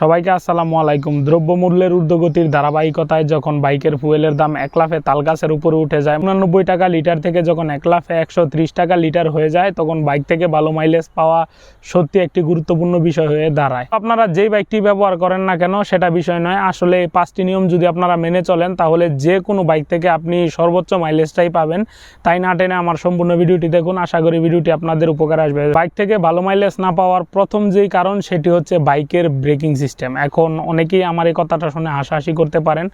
সবাইকে আসসালামু আলাইকুম। দ্রব্যমূল্যের ঊর্ধ্বগতির ধারাবাহিকতায় যখন বাইকের ফুয়েলের দাম এক লাফে তালগাছের উপরে উঠে যায়, 89 টাকা লিটার থেকে যখন এক লাফে 130 টাকা লিটার হয়ে যায়, তখন বাইক থেকে ভালো মাইলেজ পাওয়া সত্যি একটি গুরুত্বপূর্ণ বিষয় হয়ে দাঁড়ায়। আপনারা যেই বাইকটি ব্যবহার করেন না কেন সেটা বিষয় নয়, আসলে এই 5টি নিয়ম যদি আপনারা মেনে চলেন তাহলে যে কোনো বাইক থেকে আপনি সর্বোচ্চ মাইলেজটাই পাবেন। তাই না টেনে আমার সম্পূর্ণ ভিডিওটি দেখুন, আশা করি ভিডিওটি আপনাদের উপকার আসবে। বাইক থেকে ভালো মাইলেজ না পাওয়ার প্রথম যেই কারণ সেটি হচ্ছে বাইকের ব্রেকিং সিস্টেম। এখন অনেকেই আমার এই কথাটা শুনে হাসাহাসি করতে পারেন,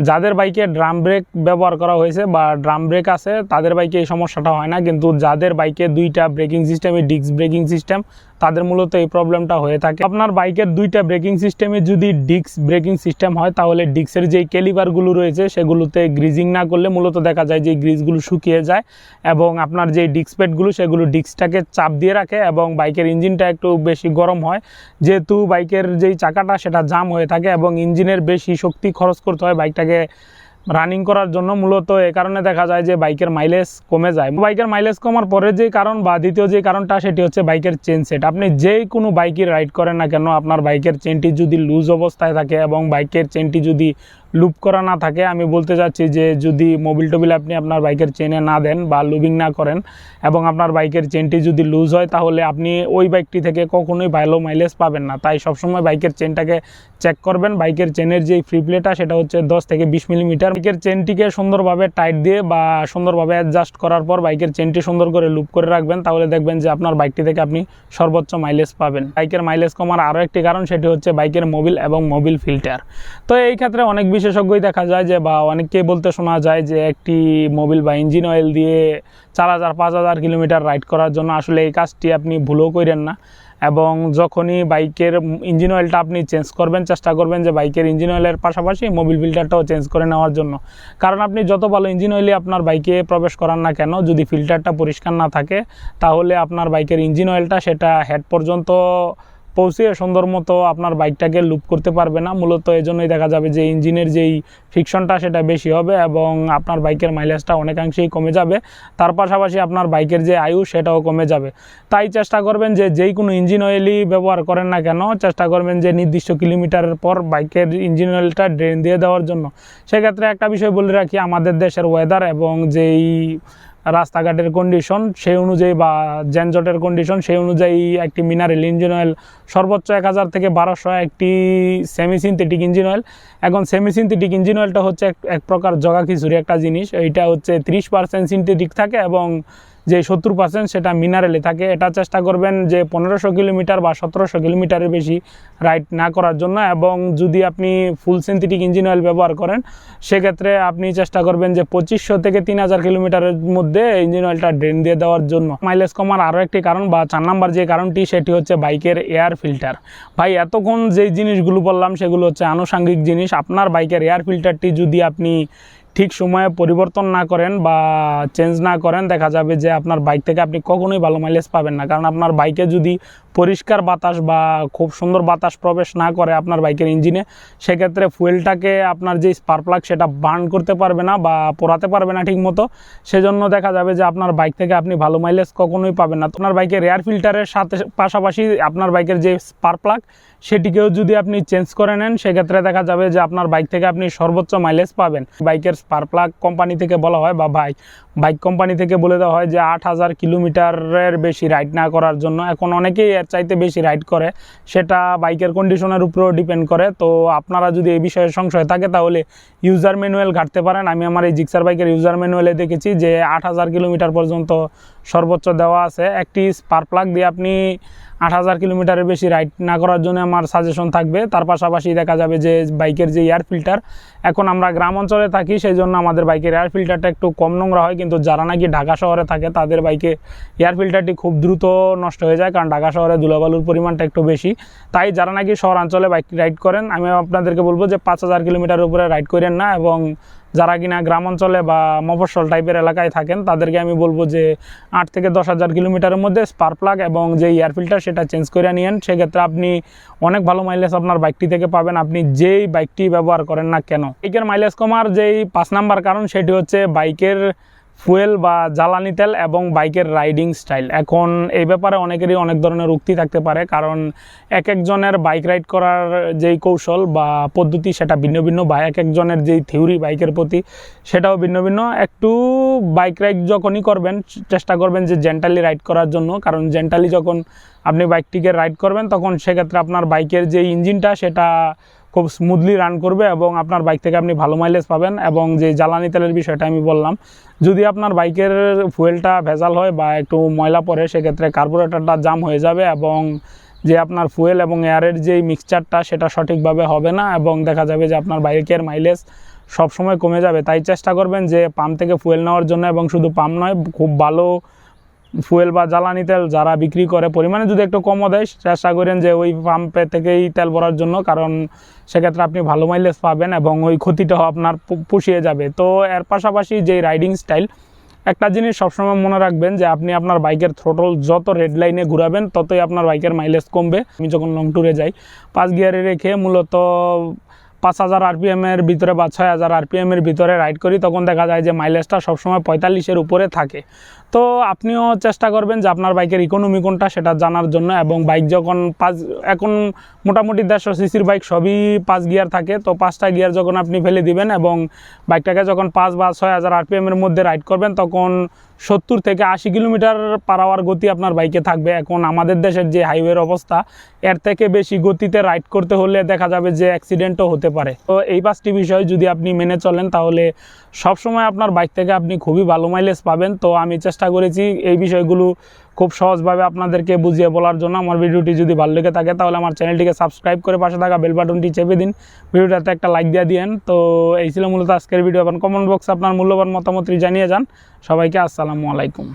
যাদের বাইকে ড্রাম ব্রেক ব্যবহার করা হয়েছে বা ড্রাম ব্রেক আছে তাদের বাইকে এই সমস্যাটা হয় না, কিন্তু যাদের বাইকে দুইটা ব্রেকিং সিস্টেমে ডিস্ক ব্রেকিং সিস্টেম তাদের মূলত এই প্রবলেমটা হয়ে থাকে। আপনার বাইকের দুইটা ব্রেকিং সিস্টেমে যদি ডিস্ক ব্রেকিং সিস্টেম হয় তাহলে ডিস্কের যেই ক্যালিপারগুলো রয়েছে সেগুলোতে গ্রিজিং না করলে মূলত দেখা যায় যে গ্রিজগুলো শুকিয়ে যায় এবং আপনার যেই ডিস্ক প্যাডগুলো সেগুলো ডিস্কটাকে চাপ দিয়ে রাখে এবং বাইকের ইঞ্জিনটা একটু বেশি গরম হয়, যেহেতু বাইকের যেই চাকাটা সেটা জাম হয়ে থাকে এবং ইঞ্জিনের বেশি শক্তি খরচ করতে হয় বাইকটাকে রানিং করার জন্য। মূলত এ কারণে দেখা যায় যে বাইকের মাইলেজ কমে যায়। বাইকের মাইলেজ কমার পরে যে কারণ বা দ্বিতীয় যে কারণটা সেটি হচ্ছে বাইকের চেন সেট। আপনি যেই কোনো বাইকে রাইড করেন না কেন, আপনার বাইকের চেনটি যদি লুজ অবস্থায় থাকে এবং বাইকের চেনটি যদি লুপ করা না থাকে, আমি বলতে চাচ্ছি যে যদি মোবিল টোবিল আপনি আপনার বাইকের চেনে না দেন বা লুবিং না করেন এবং আপনার বাইকের চেনটি যদি লুজ হয় তাহলে আপনি ওই বাইকটি থেকে কখনোই ভালো মাইলেজ পাবেন না। তাই সবসময় বাইকের চেনটাকে চেক করবেন। বাইকের চেনের যেই ফ্রি প্লেটা সেটা হচ্ছে 10 থেকে 20 মিলিমিটার। বাইকের চেনটিকে সুন্দরভাবে টাইট দিয়ে বা সুন্দরভাবে অ্যাডজাস্ট করার পর বাইকের চেনটি সুন্দর করে লুপ করে রাখবেন, তাহলে দেখবেন যে আপনার বাইকটি থেকে আপনি সর্বোচ্চ মাইলেজ পাবেন। বাইকের মাইলেজ কমার আরও একটি কারণ সেটি হচ্ছে বাইকের মোবিল এবং মোবিল ফিল্টার। তো এই ক্ষেত্রে অনেক বিশেষজ্ঞই দেখা যায় যে বা অনেককেই বলতে শোনা যায় যে একটি মোবিল বা ইঞ্জিন অয়েল দিয়ে 4000-5000 কিলোমিটার রাইড করার জন্য। আসলে এই কাজটি আপনি ভুলও করেন না এবং যখনই বাইকের ইঞ্জিন অয়েলটা আপনি চেঞ্জ করবেন চেষ্টা করবেন যে বাইকের ইঞ্জিন অয়েলের পাশাপাশি মোবিল ফিল্টারটাও চেঞ্জ করে নেওয়ার জন্য। কারণ আপনি যত ভালো ইঞ্জিন অয়েলই আপনার বাইকে প্রবেশ করান না কেন, যদি ফিল্টারটা পরিষ্কার না থাকে তাহলে আপনার বাইকের ইঞ্জিন অয়েলটা সেটা হেড পর্যন্ত পৌঁছে সুন্দর মতো আপনার বাইকটাকে লুপ করতে পারবে না। মূলত এই জন্যই দেখা যাবে যে ইঞ্জিনের যেই ফ্রিকশনটা সেটা বেশি হবে এবং আপনার বাইকের মাইলেজটা অনেকাংশেই কমে যাবে। তার পাশাপাশি আপনার বাইকের যে আয়ু সেটাও কমে যাবে। তাই চেষ্টা করবেন যে যেই কোনো ইঞ্জিন অয়েলই ব্যবহার করেন না কেন চেষ্টা করবেন যে নির্দিষ্ট কিলোমিটারের পর বাইকের ইঞ্জিন অয়েলটা ড্রেন দিয়ে দেওয়ার জন্য। সেক্ষেত্রে একটা বিষয় বলে রাখি, আমাদের দেশের ওয়েদার এবং যেই রাস্তাঘাটের কন্ডিশন সেই অনুযায়ী বা যানজটের কন্ডিশন সেই অনুযায়ী একটি মিনারেল ইঞ্জিন অয়েল সর্বোচ্চ 1000 থেকে 1200 একটি সেমি সিনথেটিক ইঞ্জিন অয়েল। এখন সেমি সিনথেটিক ইঞ্জিন অয়েলটা হচ্ছে এক প্রকার জগা খিচুড়ি একটা জিনিস। এইটা হচ্ছে 30% সিনথেটিক থাকে এবং যে 70% সেটা মিনারেলে থাকে। এটা চেষ্টা করবেন যে 1500 কিলোমিটার বা 1700 কিলোমিটারের বেশি রাইড না করার জন্য। এবং যদি আপনি ফুল সিনথেটিক ইঞ্জিন অয়েল ব্যবহার করেন সেক্ষেত্রে আপনি চেষ্টা করবেন যে 2500 থেকে 3000 কিলোমিটারের মধ্যে ইঞ্জিন অয়েলটা ড্রেন দিয়ে দেওয়ার জন্য। মাইলেজ কমার আরও একটি কারণ বা 4 নাম্বার যে কারণটি সেটি হচ্ছে বাইকের এয়ার ফিল্টার। ভাই এতক্ষণ যেই জিনিসগুলো বললাম সেগুলো হচ্ছে আনুষঙ্গিক জিনিস। আপনার বাইকের এয়ার ফিল্টারটি যদি আপনি ঠিক সময়ে পরিবর্তন না করেন বা চেঞ্জ না করেন, দেখা যাবে যে আপনার বাইক থেকে আপনি কখনোই ভালো মাইলেজ পাবেন না। কারণ আপনার বাইকে যদি পরিষ্কার বাতাস বা খুব সুন্দর বাতাস প্রবেশ না করে আপনার বাইকের ইঞ্জিনে, সেক্ষেত্রে ফুয়েলটাকে আপনার যে স্পার্ক প্লাগ সেটা বার্ন করতে পারবে না বা পোড়াতে পারবে না ঠিক মতো। সেজন্য দেখা যাবে যে আপনার বাইক থেকে আপনি ভালো মাইলেজ কখনোই পাবেন না। আপনার বাইকের এয়ার ফিল্টারের সাথে পাশাপাশি আপনার বাইকের যে স্পার্ক প্লাগ সেটিকেও যদি আপনি চেঞ্জ করে নেন সেক্ষেত্রে দেখা যাবে যে আপনার বাইক থেকে আপনি সর্বোচ্চ মাইলেজ পাবেন। বাইকের স্পার্ক প্লাগ কোম্পানি থেকে বলা হয় বা বাইক কোম্পানি থেকে বলে দেওয়া হয় যে 8000 কিলোমিটারের বেশি রাইড না করার জন্য। এখন অনেকেই এর চাইতে বেশি রাইড করে, সেটা বাইকের কন্ডিশনের উপরেও ডিপেন্ড করে। তো আপনারা যদি এই বিষয়ে সংশয় থাকে তাহলে ইউজার ম্যানুয়াল ঘাটতে পারেন। আমি আমার এই জিক্সার বাইকের ইউজার ম্যানুয়ালে দেখেছি যে 8000 কিলোমিটার পর্যন্ত সর্বোচ্চ দেওয়া আছে। একটি স্পার্ক প্লাগ দিয়ে আপনি 8000 কিলোমিটারের বেশি রাইড না করার জন্য আমার সাজেশন থাকবে। তার পাশাপাশি দেখা যাবে যে বাইকের যে এয়ার ফিল্টার, এখন আমরা গ্রাম অঞ্চলে থাকি সেই জন্য আমাদের বাইকের এয়ার ফিল্টারটা একটু কম নোংরা হয়, কিন্তু যারা নাকি ঢাকা শহরে থাকে তাদের বাইকে এয়ার ফিল্টারটি খুব দ্রুত নষ্ট হয়ে যায়, কারণ ঢাকা শহরে ধুলাবালুর পরিমাণটা একটু বেশি। তাই যারা নাকি শহরাঞ্চলে বাইক রাইড করেন আমি আপনাদেরকে বলবো যে 5000 কিলোমিটারের উপরে রাইড করেন না। এবং যারা কিনা গ্রাম অঞ্চলে বা মফস্বল টাইপের এলাকায় থাকেন তাদেরকে আমি বলবো যে 8 থেকে 10,000 কিলোমিটারের মধ্যে স্পার্ক প্লাগ এবং যে এয়ার ফিল্টার সেটা চেঞ্জ করে নিয়েন। সেক্ষেত্রে আপনি অনেক ভালো মাইলেজ আপনার বাইকটি থেকে পাবেন, আপনি যেই বাইকটি ব্যবহার করেন না কেন। বাইকের মাইলেজ কমার যেই 5 নাম্বার কারণ সেটি হচ্ছে বাইকের ফুয়েল বা জ্বালানি তেল এবং বাইকের রাইডিং স্টাইল। এখন এই ব্যাপারে অনেকেরই অনেক ধরনের উক্তি থাকতে পারে, কারণ এক একজনের বাইক রাইড করার যেই কৌশল বা পদ্ধতি সেটা ভিন্ন ভিন্ন, বা এক একজনের যেই থিওরি বাইকের প্রতি সেটাও ভিন্ন ভিন্ন। একটু বাইক রাইড যখনই করবেন চেষ্টা করবেন যে জেন্টালি রাইড করার জন্য, কারণ জেন্টালি যখন আপনি বাইকটিকে রাইড করবেন তখন সেক্ষেত্রে আপনার বাইকের যে ইঞ্জিনটা সেটা খুব স্মুথলি রান করবে এবং আপনার বাইক থেকে আপনি ভালো মাইলেজ পাবেন। এবং যে জ্বালানি তেলের বিষয়টা আমি বললাম, যদি আপনার বাইকের ফুয়েলটা ভেজাল হয় বা একটু ময়লা পড়ে সেক্ষেত্রে কার্বোরেটরটা জাম হয়ে যাবে এবং যে আপনার ফুয়েল এবং এয়ারের যেই মিক্সচারটা সেটা সঠিকভাবে হবে না এবং দেখা যাবে যে আপনার বাইকের মাইলেজ সবসময় কমে যাবে। তাই চেষ্টা করবেন যে পাম্প থেকে ফুয়েল নেওয়ার জন্য, এবং শুধু পাম্প নয়, খুব ভালো ফুয়েল বা জ্বালানি তেল যারা বিক্রি করে পরিমাণে যদি একটু কমও দেয় চেষ্টা করেন যে ওই পাম্পে থেকেই তেল ভরার জন্য, কারণ সেক্ষেত্রে আপনি ভালো মাইলেজ পাবেন এবং ওই ক্ষতিটাও আপনার পুষিয়ে যাবে। তো এর পাশাপাশি যে রাইডিং স্টাইল, একটা জিনিস সবসময় মনে রাখবেন যে আপনি আপনার বাইকের থ্রোটল যত রেড লাইনে ঘুরাবেন ততই আপনার বাইকের মাইলেজ কমবে। আমি যখন লং ট্যুরে যাই 5 গিয়ারে রেখে মূলত 5000 আরপিএমের ভিতরে বা 6000 আরপিএমের ভিতরে রাইড করি, তখন দেখা যায় যে মাইলেজটা সবসময় 45-এর উপরে থাকে। তো আপনিও চেষ্টা করবেন যে আপনার বাইকের ইকোনমি কোনটা সেটা জানার জন্য। এবং বাইক যখন এখন মোটামুটি 150 সিসির বাইক সবই 5 গিয়ার থাকে, তো 5টা গিয়ার যখন আপনি ফেলে দিবেন এবং বাইকটাকে যখন 5 বা 6000 আরপিএমের মধ্যে রাইড করবেন তখন 70 থেকে 80 কিলোমিটার পার আওয়ার গতি আপনার বাইকে থাকবে। এখন আমাদের দেশের যে হাইওয়ের অবস্থা, এর থেকে বেশি গতিতে রাইড করতে হলে দেখা যাবে যে অ্যাক্সিডেন্টও হতে পারে। তো এই 5টি বিষয় যদি আপনি মেনে চলেন তাহলে সবসময় আপনার বাইক থেকে আপনি খুবই ভালো মাইলেজ পাবেন। তো আমি চেষ্টা করেছি এই বিষয়গুলো খুব সহজভাবে আপনাদেরকে বুঝিয়ে বলার জন্য। আমার ভিডিওটি যদি ভালো লেগে থাকে তাহলে আমার চ্যানেলটিকে সাবস্ক্রাইব করে পাশে থাকা বেল বাটনটি চেপে দিন, ভিডিওটাতে একটা লাইক দিয়ে দিন। তো এই ছিল মূলত আজকের ভিডিও। এখন কমেন্ট বক্সে আপনার মূল্যবান মতামতটি জানিয়ে যান। সবাইকে আসসালামু আলাইকুম।